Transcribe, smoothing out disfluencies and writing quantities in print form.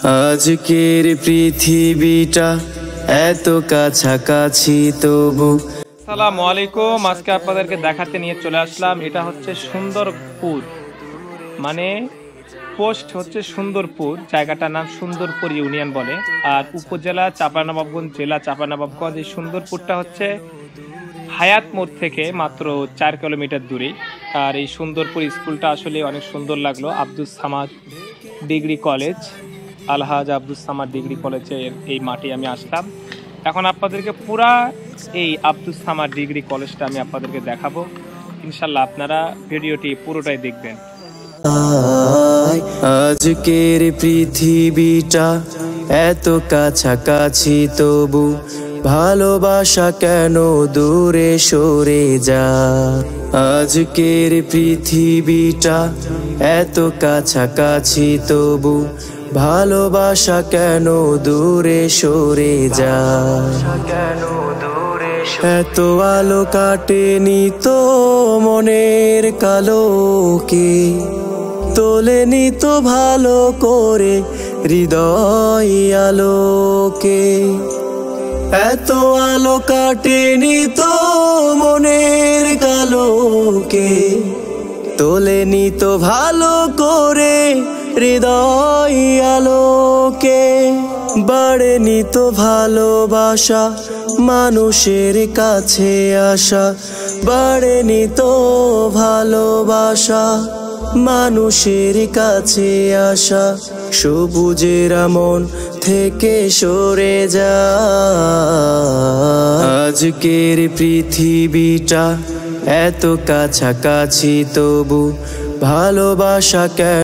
আজকের পৃথিবীটা এত কাছাকাছি তবু। আসসালামু আলাইকুম। আজকে আপনাদেরকে দেখাতে নিয়ে চলে আসলাম। এটা হচ্ছে সুন্দরপুর, মানে পোস্ট হচ্ছে সুন্দরপুর, জায়গাটার নাম সুন্দরপুর ইউনিয়ন বলে, আর উপজেলা চাঁপাইনবাবগঞ্জ, জেলা চাঁপাইনবাবগঞ্জ। এই সুন্দরপুরটা হচ্ছে হায়াত মোড় থেকে মাত্র 4 কিলোমিটার দূরে। আর এই সুন্দরপুর স্কুলটা আসলে অনেক সুন্দর লাগলো। আব্দুস সামাদ ডিগ্রি কলেজ, আলহাজ আব্দুস সামাদ ডিগ্রি কলেজের এই মাঠে আমি আসলাম। এখন আপনাদেরকে পুরা এই আব্দুস সামাদ ডিগ্রি কলেজটা আমি আপনাদেরকে দেখাবো। ইনশাল্লাহ আপনারা ভিডিওটি পুরোটাই দেখবেন। আজকের পৃথিবীটা এত কাছাকাছি তবু ভালোবাসা কেন দূরে সরে যা। আজকের পৃথিবীটা এত কাছাকাছি তবু ভালোবাসা কেন দূরে সরে যা। এত আলো কাটেনি তো মনের কালোকে, তোলেনি তো ভালো করে হৃদয় আলোকে। এত আলো কাটেনি তো মনের কালোকে, তোলেনি তো ভালো করে হৃদয় আলোকে। বাড়েনি তো ভালোবাসা মানুষের কাছে আসা, বাড়েনি তো ভালোবাসা মানুষের কাছে আসা। সবুজের মন থেকে সরে যা। আজকের পৃথিবীটা এত কাছাকাছি তবু ভালোবাসা কেন